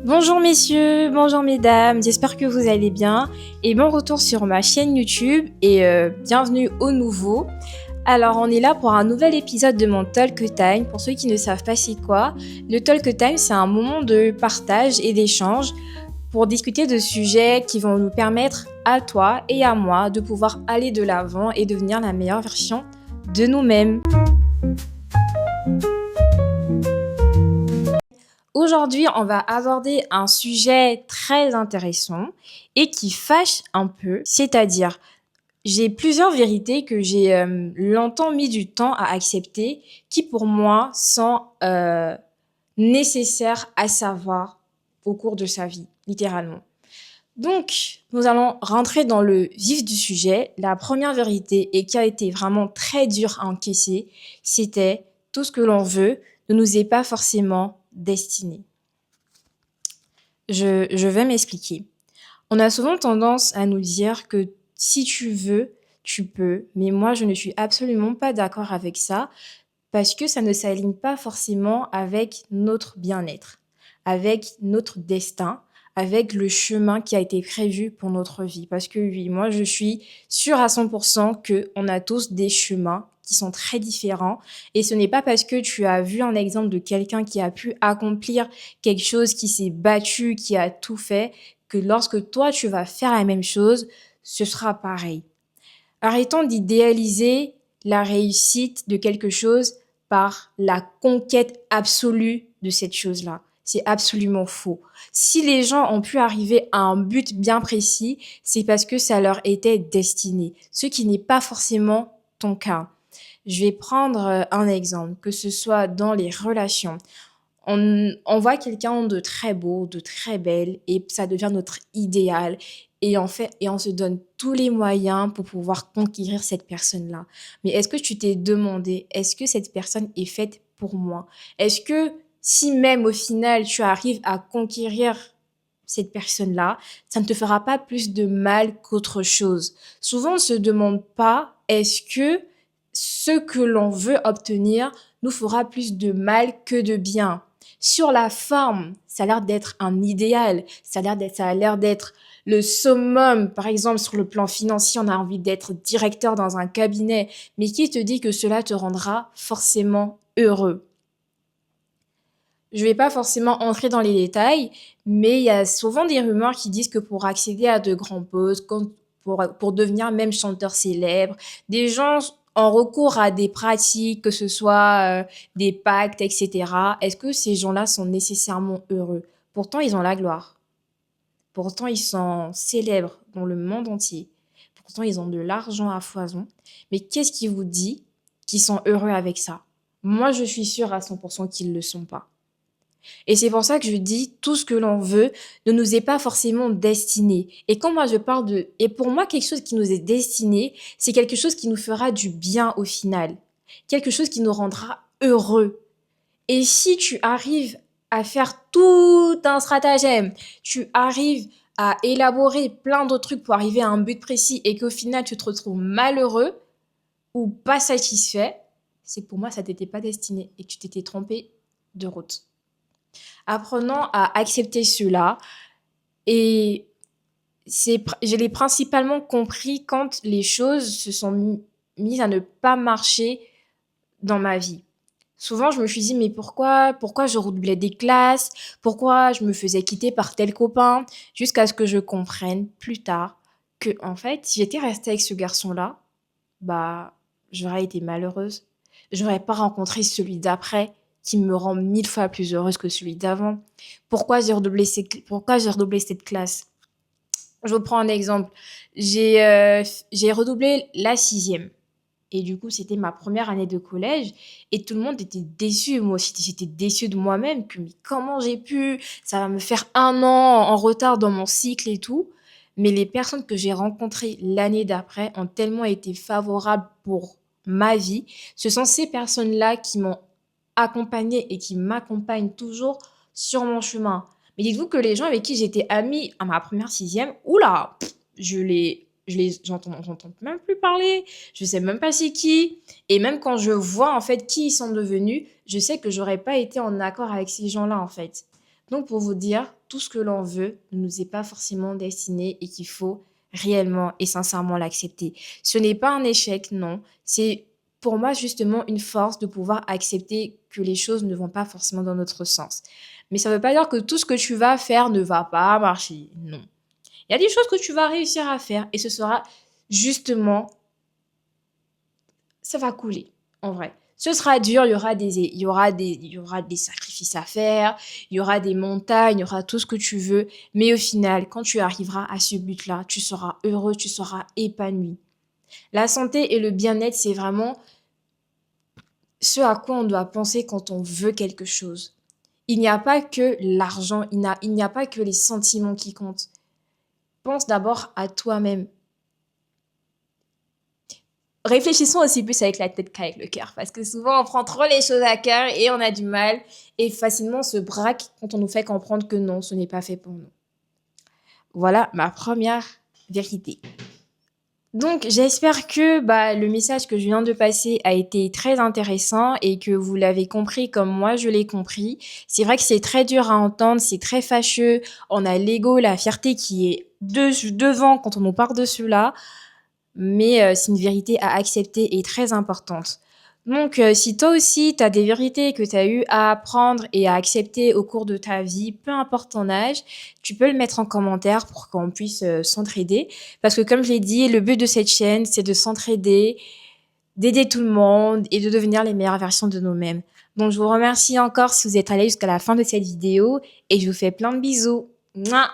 Bonjour messieurs, bonjour mesdames, j'espère que vous allez bien et bon retour sur ma chaîne YouTube et bienvenue au nouveau. Alors on est là pour un nouvel épisode de mon Talk Time. Pour ceux qui ne savent pas c'est quoi, le Talk Time c'est un moment de partage et d'échange pour discuter de sujets qui vont nous permettre à toi et à moi de pouvoir aller de l'avant et devenir la meilleure version de nous-mêmes. Aujourd'hui, on va aborder un sujet très intéressant et qui fâche un peu, c'est-à-dire j'ai plusieurs vérités que j'ai longtemps mis du temps à accepter qui pour moi sont nécessaires à savoir au cours de sa vie, littéralement. Donc, nous allons rentrer dans le vif du sujet. La première vérité et qui a été vraiment très dure à encaisser, c'était tout ce que l'on veut ne nous est pas forcément destiné. Je vais m'expliquer. On a souvent tendance à nous dire que si tu veux, tu peux, mais moi je ne suis absolument pas d'accord avec ça parce que ça ne s'aligne pas forcément avec notre bien-être, avec notre destin, avec le chemin qui a été prévu pour notre vie. Parce que oui, moi je suis sûre à 100% qu'on a tous des chemins qui sont très différents et ce n'est pas parce que tu as vu un exemple de quelqu'un qui a pu accomplir quelque chose, qui s'est battu, qui a tout fait, que lorsque toi tu vas faire la même chose, ce sera pareil. Arrêtons d'idéaliser la réussite de quelque chose par la conquête absolue de cette chose-là. C'est absolument faux. Si les gens ont pu arriver à un but bien précis, c'est parce que ça leur était destiné, ce qui n'est pas forcément ton cas. Je vais prendre un exemple, que ce soit dans les relations. On voit quelqu'un de très beau, de très belle, et ça devient notre idéal. Et on se donne tous les moyens pour pouvoir conquérir cette personne-là. Mais est-ce que tu t'es demandé, est-ce que cette personne est faite pour moi? Est-ce que si même au final tu arrives à conquérir cette personne-là, ça ne te fera pas plus de mal qu'autre chose? Souvent, on ne se demande pas, est-ce que ce que l'on veut obtenir nous fera plus de mal que de bien? Sur la forme, ça a l'air d'être un idéal, ça a l'air d'être le summum. Par exemple, sur le plan financier, on a envie d'être directeur dans un cabinet, mais qui te dit que cela te rendra forcément heureux? Je vais pas forcément entrer dans les détails, mais il y a souvent des rumeurs qui disent que pour accéder à de grands postes, pour devenir même chanteur célèbre, des gens ont recours à des pratiques, que ce soit des pactes, etc. Est-ce que ces gens-là sont nécessairement heureux? Pourtant, ils ont la gloire. Pourtant, ils sont célèbres dans le monde entier. Pourtant, ils ont de l'argent à foison. Mais qu'est-ce qui vous dit qu'ils sont heureux avec ça? Moi, je suis sûre à 100% qu'ils ne le sont pas. Et c'est pour ça que je dis, tout ce que l'on veut ne nous est pas forcément destiné. Et quand moi je parle et pour moi, quelque chose qui nous est destiné, c'est quelque chose qui nous fera du bien au final. Quelque chose qui nous rendra heureux. Et si tu arrives à faire tout un stratagème, tu arrives à élaborer plein d'autres trucs pour arriver à un but précis et qu'au final tu te retrouves malheureux ou pas satisfait, c'est que pour moi ça t'était pas destiné et que tu t'étais trompé de route. Apprenons à accepter cela et je l'ai principalement compris quand les choses se sont mises à ne pas marcher dans ma vie. Souvent, je me suis dit, mais pourquoi je redoublais des classes? Pourquoi je me faisais quitter par tel copain? Jusqu'à ce que je comprenne plus tard que, en fait, si j'étais restée avec ce garçon-là, bah, j'aurais été malheureuse. J'aurais pas rencontré celui d'après qui me rend 1000 fois plus heureuse que celui d'avant. Pourquoi j'ai redoublé cette classe? Je vous prends un exemple. J'ai redoublé la sixième. Et du coup, c'était ma première année de collège et tout le monde était déçu. Moi aussi, j'étais déçue de moi-même que mais comment j'ai pu? Ça va me faire un an en retard dans mon cycle et tout. Mais les personnes que j'ai rencontrées l'année d'après ont tellement été favorables pour ma vie. Ce sont ces personnes-là qui m'ont accompagnée et qui m'accompagnent toujours sur mon chemin. Mais dites-vous que les gens avec qui j'étais amie à ma première sixième, oula, j'entends même plus parler. Je sais même pas c'est qui. Et même quand je vois en fait qui ils sont devenus, je sais que j'aurais pas été en accord avec ces gens-là en fait. Donc pour vous dire, tout ce que l'on veut ne nous est pas forcément destiné et qu'il faut réellement et sincèrement l'accepter. Ce n'est pas un échec, non. C'est pour moi justement une force de pouvoir accepter que les choses ne vont pas forcément dans notre sens. Mais ça ne veut pas dire que tout ce que tu vas faire ne va pas marcher. Non. Il y a des choses que tu vas réussir à faire et ce sera justement, ça va couler, en vrai. Ce sera dur, il y aura des sacrifices à faire, il y aura des montagnes, il y aura tout ce que tu veux. Mais au final, quand tu arriveras à ce but-là, tu seras heureux, tu seras épanoui. La santé et le bien-être, c'est vraiment ce à quoi on doit penser quand on veut quelque chose. Il n'y a pas que l'argent, il n'y a pas que les sentiments qui comptent. Pense d'abord à toi-même. Réfléchissons aussi plus avec la tête qu'avec le cœur, parce que souvent on prend trop les choses à cœur et on a du mal et facilement on se braque quand on nous fait comprendre que non, ce n'est pas fait pour nous. Voilà ma première vérité. Donc j'espère que le message que je viens de passer a été très intéressant et que vous l'avez compris comme moi je l'ai compris. C'est vrai que c'est très dur à entendre, c'est très fâcheux. On a l'ego, la fierté qui est devant quand on nous parle de cela. Mais c'est une vérité à accepter et très importante. Donc, si toi aussi, tu as des vérités que tu as eu à apprendre et à accepter au cours de ta vie, peu importe ton âge, tu peux le mettre en commentaire pour qu'on puisse s'entraider. Parce que comme je l'ai dit, le but de cette chaîne, c'est de s'entraider, d'aider tout le monde et de devenir les meilleures versions de nous-mêmes. Donc, je vous remercie encore si vous êtes allés jusqu'à la fin de cette vidéo et je vous fais plein de bisous. Mouah.